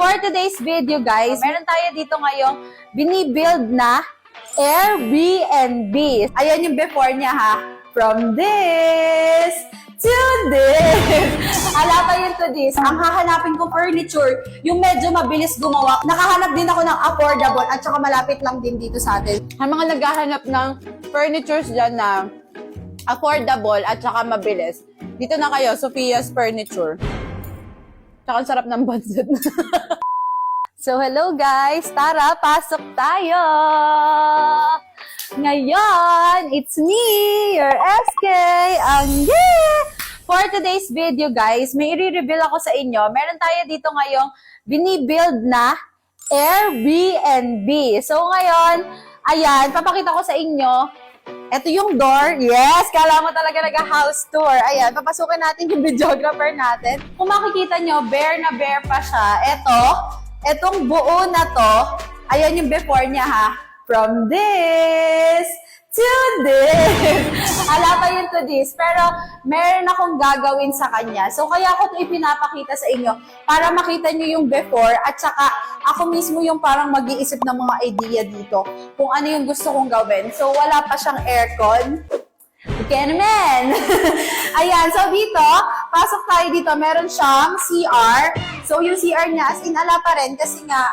for today's video guys, meron tayo dito ngayong binibuild na Airbnb. Ayan yung before niya ha. From this to this. Ala pa yun to this. Ang hahanapin kong furniture, yung medyo mabilis gumawa. Nakahanap din ako ng affordable at saka malapit lang din dito sa atin. Ang mga naghahanap ng furnitures dyan na affordable at saka mabilis, dito na kayo, Sophia's Furniture. Tsaka ang sarap ng budget. So, hello guys! Tara, pasok tayo! Ngayon, it's me, your SK, ang For today's video guys, may i-reveal ako sa inyo. Meron tayo dito ngayong binibuild na Airbnb. So, ngayon, ayan, papakita ko sa inyo. Ito yung door. Yes, kala mo talaga nag-house tour. Ayan, papasukin natin yung videographer natin. Kung makikita nyo, bare na bare pa siya. Etong buo na to, ayan yung before niya ha. From this to this. Ala pa yun to this. Pero, meron akong gagawin sa kanya. So, kaya ako ito ipinapakita sa inyo para makita nyo yung before at saka ako mismo yung parang mag-iisip ng mga idea dito kung ano yung gusto kong gawin. So, wala pa siyang aircon. Okay naman. Ayan, so dito, pasok tayo dito. Meron siyang CR. So, yung CR niya, as in ala pa rin kasi nga,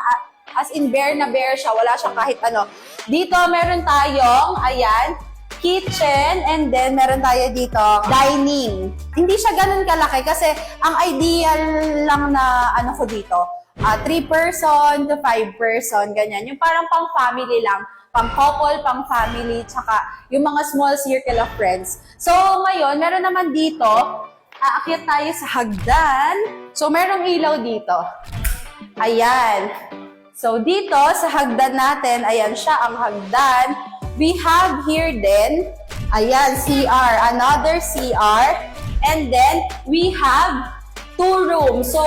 as in bare na bare siya. Wala siyang kahit ano. Dito, meron tayong, ayan, kitchen, and then meron tayo dito, dining. Hindi siya ganun kalaki kasi ang ideal lang na ano ko dito, 3 person to 5 person, ganyan. Yung parang pang family lang, pang couple, pang family, tsaka yung mga small circle of friends. So, ngayon, meron naman dito, aakyat tayo sa hagdan. So, merong ilaw dito. Ayan. So, dito, sa hagdan natin, ayan siya ang hagdan. We have here then, ayan, CR, another CR. And then, we have 2 rooms. So,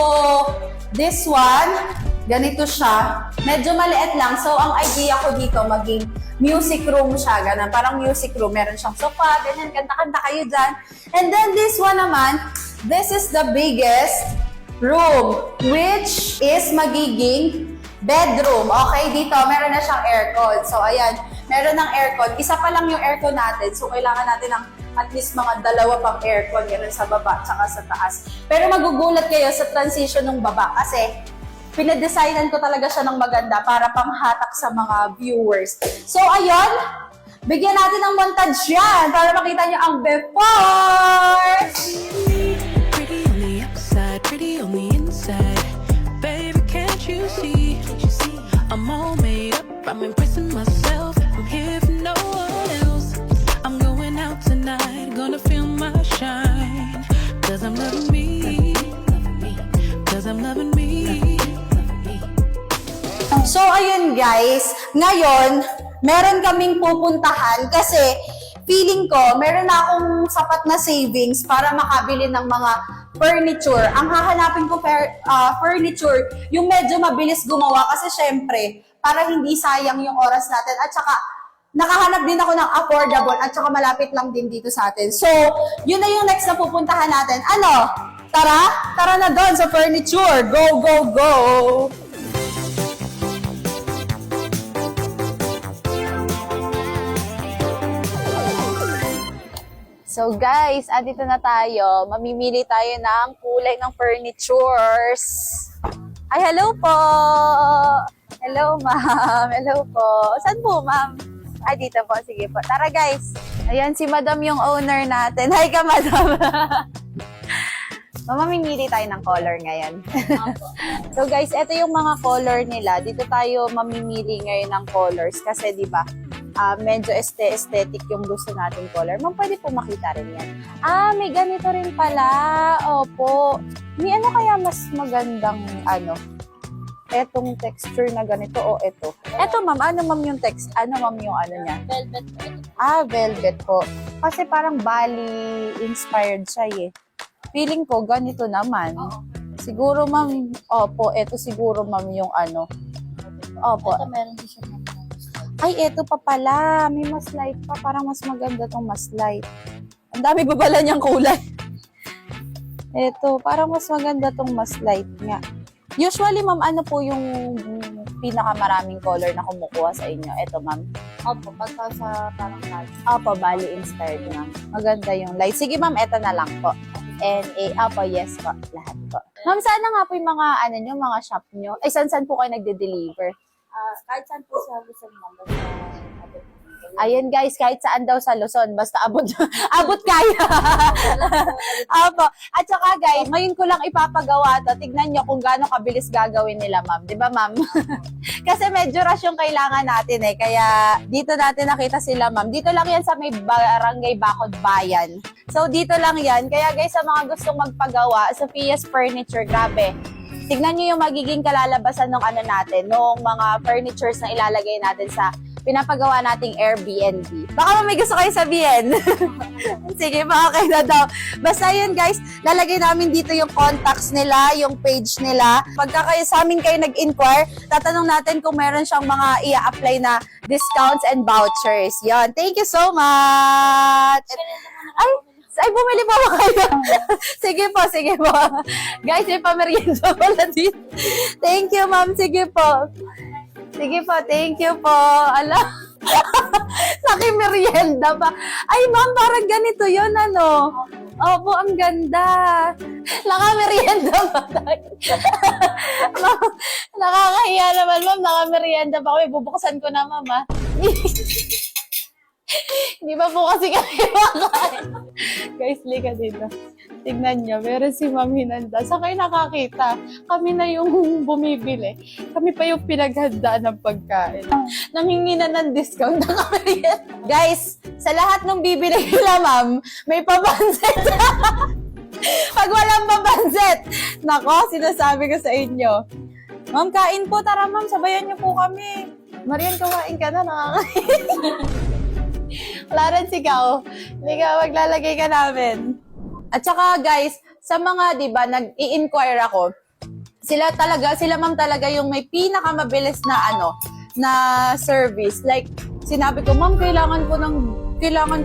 this one, ganito siya. Medyo maliit lang. So, ang idea ko dito, maging music room siya. Ganun. Parang music room. Meron siyang sofa. Ganyan. Kanta-kanta kayo dyan. And then, this one naman, this is the biggest room, which is magiging bedroom. Okay, dito, meron na siyang aircon. So, ayan, meron ng aircon. Isa pa lang yung aircon natin. So, kailangan natin ng at least mga 2 pang aircon. Ganun sa baba, tsaka sa taas. Pero magugulat kayo sa transition ng baba. Kasi, pinadesignan ko talaga siya ng maganda para panghatak sa mga viewers. So, ayun, bigyan natin ng montage yan para makita nyo ang before! Pretty on the outside, pretty on the inside. Baby, can't you see? I'm all made up, I'm impressing myself. I'm here for no one else. I'm going out tonight, gonna feel my shine. Cause I'm loving me. Cause I'm loving me. So, ayun guys, ngayon, meron kaming pupuntahan kasi feeling ko, meron na akong sapat na savings para makabili ng mga furniture. Ang hahanapin ko furniture, yung medyo mabilis gumawa kasi syempre, para hindi sayang yung oras natin at saka nakahanap din ako ng affordable at saka malapit lang din dito sa atin. So, yun na yung next na pupuntahan natin. Ano? Tara? Tara na doon sa furniture. Go, go, go! So guys, andito na tayo. Mamimili tayo ng kulay ng furnitures. Ay, hello po! Hello, ma'am. Hello po. Saan po, ma'am? Ay, dito po. Sige po. Tara, guys. Ayan, si madam yung owner natin. Hi ka, madam. Mamimili tayo ng color ngayon. So guys, ito yung mga color nila. Dito tayo mamimili ngayon ng colors kasi 'di ba? Medyo aesthetic yung gusto nating color. Ma'am, pwede po makita rin yan. May ganito rin pala. Opo. May ano kaya mas magandang etong texture na ganito o eto? Eto ma'am, ano ma'am yung text? Ano ma'am yung ano niya? Velvet po. Velvet po. Kasi parang Bali inspired siya eh. Feeling ko ganito naman. Siguro ma'am, opo, eto siguro ma'am yung ano. Opo. Ito meron din siya. Ay, eto pa pala. May mas light pa. Parang mas maganda tong mas light. Ang dami pa pala niyang kulay. Eto, parang mas maganda tong mas light nga. Usually, ma'am, ano po yung pinakamaraming color na kumukuha sa inyo? Ito, ma'am. Opo, pagka sa parang light. Opo, bali inspired, ma'am. Maganda yung light. Sige, ma'am, ito na lang po. Opo, yes po, lahat po. Ma'am, saan na nga po yung mga, mga shop nyo? Eh, saan po kayo nagde-deliver? Kahit saan po sa Luzon naman, basta abot. Ayun guys, kahit saan daw sa Luzon, basta abot, abot kaya. Apo. At saka guys, ngayon ko lang ipapagawa to. Tignan nyo kung gaano kabilis gagawin nila, ma'am. Di ba, ma'am? Kasi medyo rush yung kailangan natin eh. Kaya dito natin nakita sila, ma'am. Dito lang yan sa may barangay Bacod Bayan. So, dito lang yan. Kaya guys, sa mga gustong magpagawa, Sophia's Furniture, grabe. Tignan nyo yung magiging kalalabasan ng natin, nung mga furnitures na ilalagay natin sa pinapagawa nating Airbnb. Baka may gusto kayo sabihin. Sige pa, okay na daw. Basta yun guys, lalagay namin dito yung contacts nila, yung page nila. Pagka kayo sa amin kayo nag-inquire, tatanong natin kung meron siyang mga i-apply na discounts and vouchers. Yon. Thank you so much! Ay, bumili pa ba kayo? Sige po. Guys, may pamerienda pala dito. Thank you, ma'am. Sige po, thank you po. Ala, nakimerienda pa. Ay, ma'am, parang ganito yun, Opo, ang ganda. Nakamerienda pa tayo. Ma'am, nakakahiya naman, ma'am. Nakamerienda pa kami. Bubuksan ko na, ma'am, ha? Hindi ba po kasi kami makain? Guys, lika dito. Tignan nyo, meron si Ma'am hinanda. Sa kayo nakakita, kami na yung bumibili. Kami pa yung pinaghandaan ng pagkain. Nanghingi na ng discount na kami yan. Guys, sa lahat ng bibili nila, ma'am, may papansit. Pag walang papansit, nako, sinasabi ko sa inyo. Ma'am, kain po. Tara, ma'am, sabayan niyo po kami. Marian, kawain ka na, nakakain. Clarence, ikaw. Hindi ka maglalagay ka namin. At saka guys, sa mga, di ba, nag-i-inquire ako, sila ma'am talaga yung may pinakamabilis na na service. Like, sinabi ko, ma'am, kailangan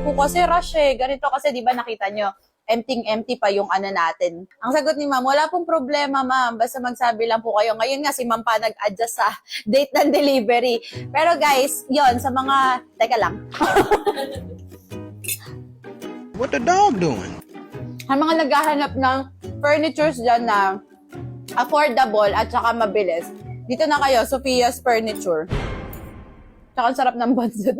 ko kasi rush eh. Ganito kasi, di ba, nakita nyo, empty pa yung natin. Ang sagot ni ma'am, wala pong problema, ma'am. Basta magsabi lang po kayo. Ngayon nga, si ma'am pa nag-adjust sa date ng delivery. Pero guys, yon sa mga, teka lang. What the dog doing? Ang mga naghahanap ng furnitures dyan na affordable at saka mabilis, dito na kayo, Sophia's Furniture. Tsaka ang sarap ng budget.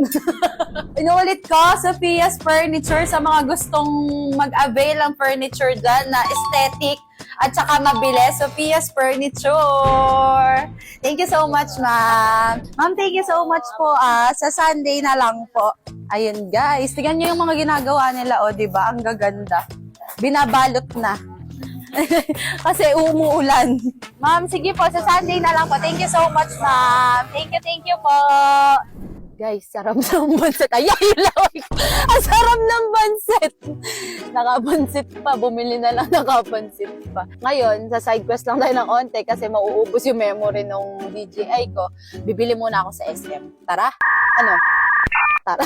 Inuulit ko, Sophia's Furniture sa mga gustong mag-avail ng furniture dyan na aesthetic at saka mabilis. Sophia's Furniture. Thank you so much, ma'am. Ma'am, thank you so much po. Sa Sunday na lang po. Ayun, guys. Tingnan nyo yung mga ginagawa nila, o, diba? Ang gaganda. Binabalot na. Kasi umuulan. Ma'am, sige po, sa Sunday na lang po. Thank you so much, ma'am. Thank you po. Guys, sarap ng bansit. Ay, laway ko. Ang sarap ng bansit. Nakabansit pa. Bumili na lang nakabansit pa. Ngayon, sa side quest lang tayo ng onte kasi mauubos yung memory ng DJI ko. Bibili muna ako sa SM. Tara? Tara.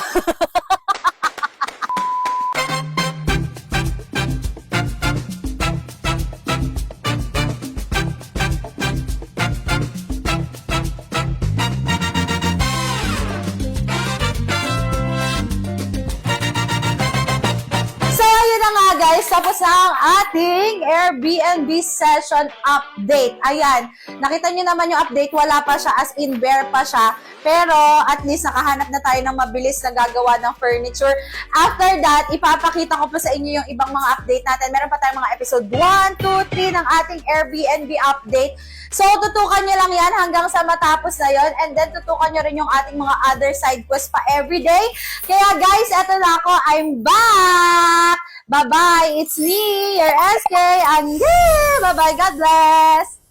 Guys, tapos na ang ating Airbnb session update. Ayan, nakita nyo naman yung update, wala pa siya, as in bare pa siya. Pero at least nakahanap na tayo ng mabilis na gagawa ng furniture. After that, ipapakita ko pa sa inyo yung ibang mga update natin. Meron pa tayong mga episode 1, 2, 3 ng ating Airbnb update. So, tutukan nyo lang yan hanggang sa matapos na yon. And then, tutukan nyo rin yung ating mga other side quests pa everyday. Kaya guys, eto na ako. I'm back! Bye-bye! It's me, your SK, and yeah! Bye-bye! God bless!